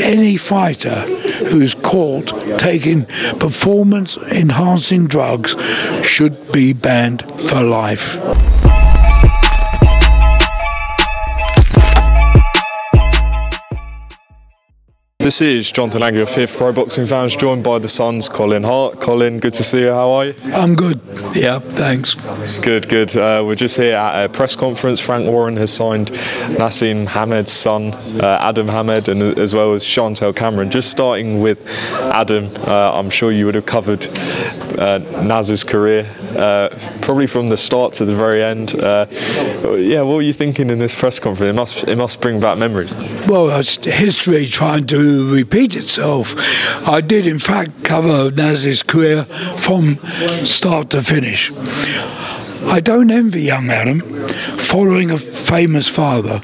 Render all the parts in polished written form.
any fighter who's caught taking performance-enhancing drugs should be banned for life. This is Jonathan Aggie, your fifth pro boxing fans, joined by the Sun's Colin Hart. Colin, good to see you. How are you? I'm good. Yeah, thanks. Good, good. We're just here at a press conference. Frank Warren has signed Naseem Hamed's son, Adam Hamed, and as well as Shantel Cameron. Just starting with Adam, I'm sure you would have covered Naz's career, probably from the start to the very end. Yeah, what were you thinking in this press conference? It must bring back memories. Well, it's history trying to repeat itself. I did, in fact, cover Naz's career from start to finish. I don't envy young Adam. Following a famous father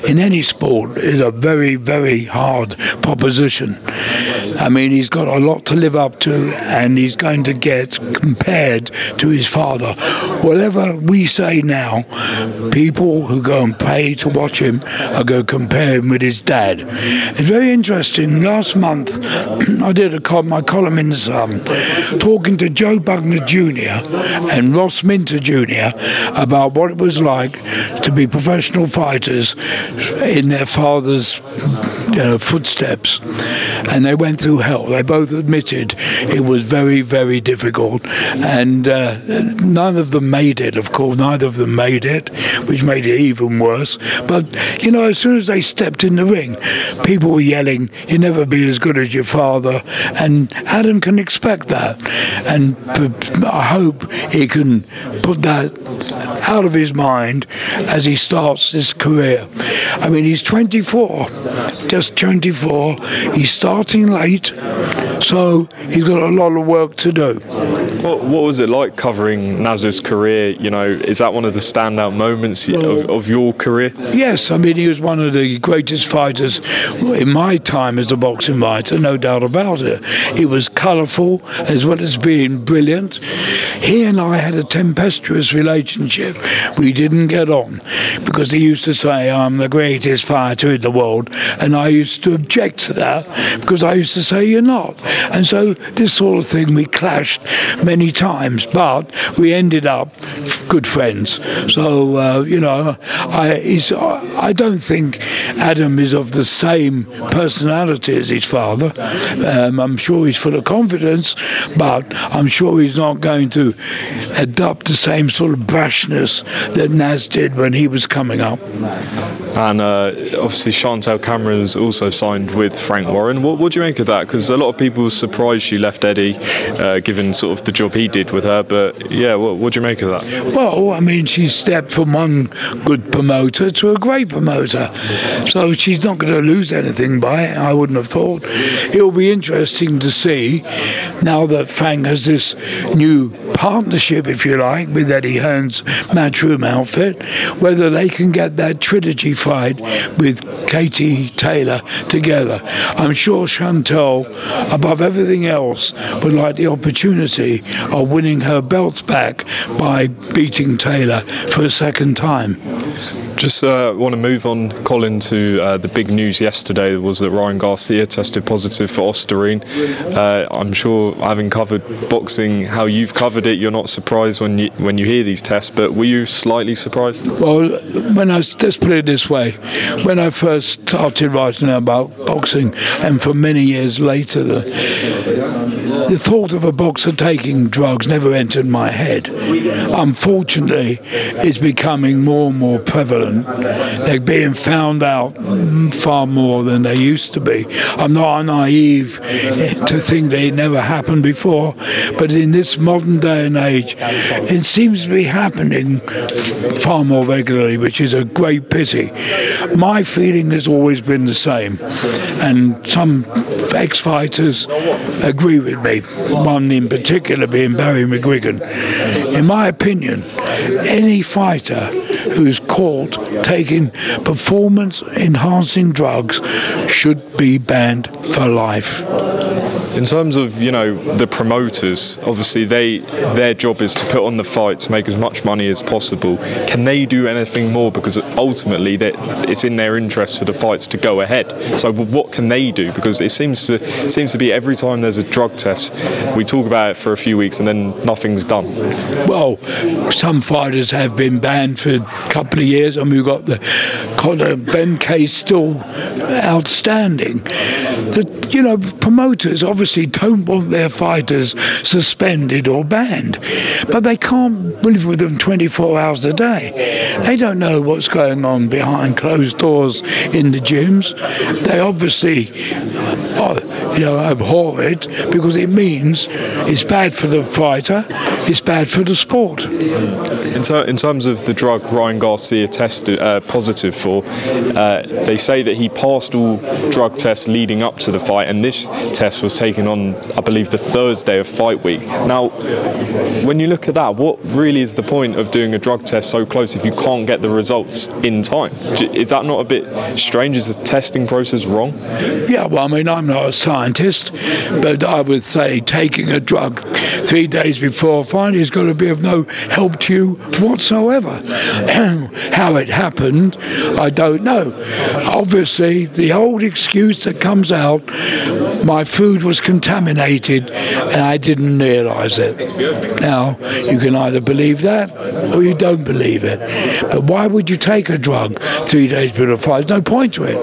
in any sport is a very, very hard proposition. I mean, he's got a lot to live up to, and he's going to get compared to his father. Whatever we say now, people who go and pay to watch him are going to compare him with his dad. It's very interesting. Last month, I did my column in the Sun, talking to Joe Bugner Jr. and Ross Minter Jr. about what it was like to be professional fighters in their father's footsteps, and they went through hell. They both admitted it was very, very difficult, and none of them made it. Of course, neither of them made it, which made it even worse. But you know, as soon as they stepped in the ring, people were yelling, "You'll never be as good as your father," and Adam can expect that, and I hope he can put that out of his mind as he starts his career. I mean, he's 24, just 24. He's starting late, so he's got a lot of work to do. What was it like covering Naz's career? You know, is that one of the standout moments of your career? Yes, I mean, he was one of the greatest fighters in my time as a boxing writer, no doubt about it. He was colourful as well as being brilliant. He and I had a tempestuous relationship. We didn't get on because he used to say, "I'm the greatest fighter in the world," and I used to object to that because I used to say, "You're not." And so this sort of thing, we clashed many times, but we ended up good friends. So you know, I don't think Adam is of the same personality as his father. I'm sure he's full of confidence, but I'm sure he's not going to adopt the same sort of brashness that Naz did when he was coming up. And obviously Shantel Cameron has also signed with Frank Warren. What do you make of that? Because a lot of people were surprised she left Eddie, given sort of the job he did with her. But yeah, what do you make of that? Well, I mean, she stepped from one good promoter to a great promoter, so she's not going to lose anything by it, I wouldn't have thought. It'll be interesting to see, now that Frank has this new partnership, if you like, with Eddie Hearn's Matchroom outfit, whether they can get that trilogy fight with Katie Taylor together. I'm sure Shantel, above everything else, would like the opportunity of winning her belts back by beating Taylor for a second time. Just want to move on, Colin, to the big news yesterday was that Ryan Garcia tested positive for Ostarine. I'm sure, having covered boxing, how you've covered it, you're not surprised when you hear these tests, but were you slightly surprised? Well, let's put it this way. When I first started writing about boxing, and for many years later, the thought of a boxer taking drugs never entered my head. Unfortunately, it's becoming more and more prevalent. They're being found out far more than they used to be. I'm not naive to think that it never happened before, but in this modern day and age, it seems to be happening far more regularly, which is a great pity. My feeling has always been the same, and some ex-fighters agree with me, one in particular being Barry McGuigan. In my opinion, any fighter who's caught taking performance-enhancing drugs should be banned for life. In terms of, you know, the promoters, obviously their job is to put on the fight to make as much money as possible. Can they do anything more? Because ultimately it's in their interest for the fights to go ahead. So what can they do? Because it seems to be every time there's a drug test, we talk about it for a few weeks and then nothing's done. Well, some fighters have been banned for a couple of years, and we've got the Conor Ben case still outstanding. You know, promoters obviously don't want their fighters suspended or banned, but they can't live with them 24 hours a day. They don't know what's going on behind closed doors in the gyms. They obviously abhor it, because it means it's bad for the fighter, it's bad for the sport. In terms of the drug Ryan Garcia tested positive for, they say that he passed all drug tests leading up to the fight, and this test was taken on, I believe, the Thursday of fight week. Now, when you look at that, what really is the point of doing a drug test so close if you can't get the results in time? Is that not a bit strange? Is the testing process wrong? Yeah, well, I mean, I'm not a scientist, but I would say taking a drug 3 days before a fight is going to be of no help to you whatsoever. How it happened, I don't know. Obviously, the old excuse that comes out, my food was contaminated and I didn't realise it. Now, you can either believe that or you don't believe it. But why would you take a drug 3 days before a fight? There's no point to it.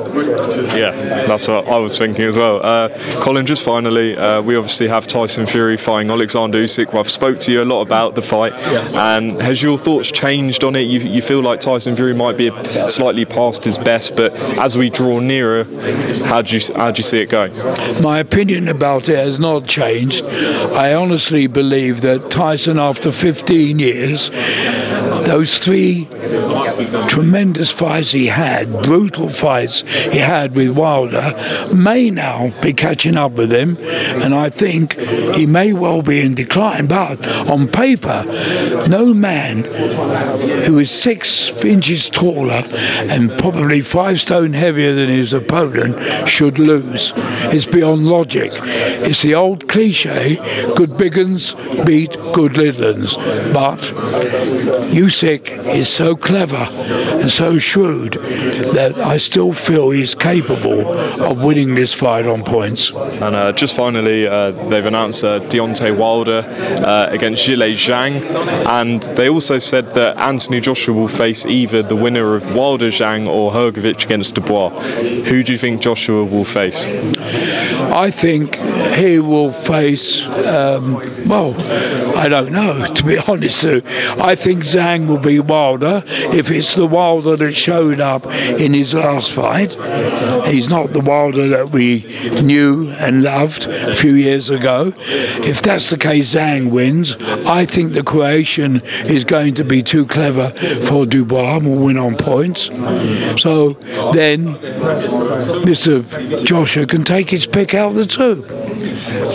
Yeah, that's what I was thinking as well. Colin, just finally, we obviously have Tyson Fury fighting Oleksandr Usyk. I've spoke to you a lot about the fight, and has your thoughts changed on it? You feel like Tyson Fury might be slightly past his best, but as we draw nearer, how do you see it going? My opinion about it has not changed. I honestly believe that Tyson, after 15 years, those 3 tremendous fights he had, brutal fights he had with Wilder, may now be catching up with him, and I think he may well be in decline. But on paper, no man who is 6 inches taller and probably 5 stone heavier than his opponent should lose. It's beyond logic. It's the old cliche, good big uns beat good little uns. But Usyk is so clever and so shrewd that I still feel he's capable of winning this fight on points. And just finally, they've announced Deontay Wilder against Zhang, and they also said that Anthony Joshua will face either the winner of Wilder-Zhang or Hrgovic against Dubois. Who do you think Joshua will face? I think he will face, well, I don't know, to be honest. I think Zhang will be Wilder, if it's the Wilder that showed up in his last fight. He's not the Wilder that we knew and loved a few years ago. If that's the case, Zhang wins. I think the Croatian is going to be too clever for Dubois and will win on points. So then Mr. Joshua can take his pick out of the two.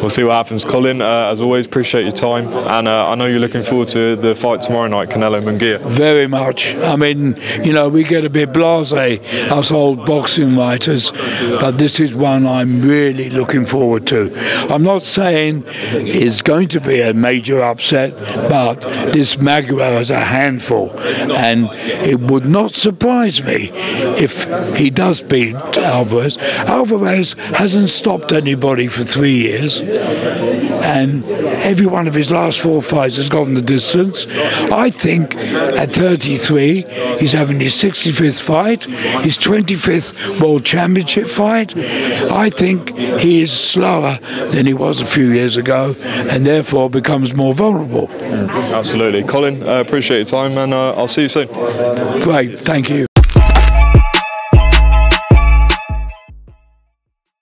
We'll see what happens. Colin, as always, appreciate your time, and I know you're looking forward to the fight tomorrow night, Canelo Munguia. Very much. I mean, you know, we get a bit blasé, us old boxing writers, but this is one I'm really looking forward to. I'm not saying it's going to be a major upset, but this Maguire is a handful, and it would not surprise me if he does beat Alvarez. Alvarez hasn't stopped anybody for 3 years, and every one of his last 4 fights has gone the distance. I think at 33 he's having his 65th fight, his 25th World Championship fight. I think he is slower than he was a few years ago, and therefore becomes more vulnerable. Absolutely. Colin, appreciate your time, and I'll see you soon. Great, thank you.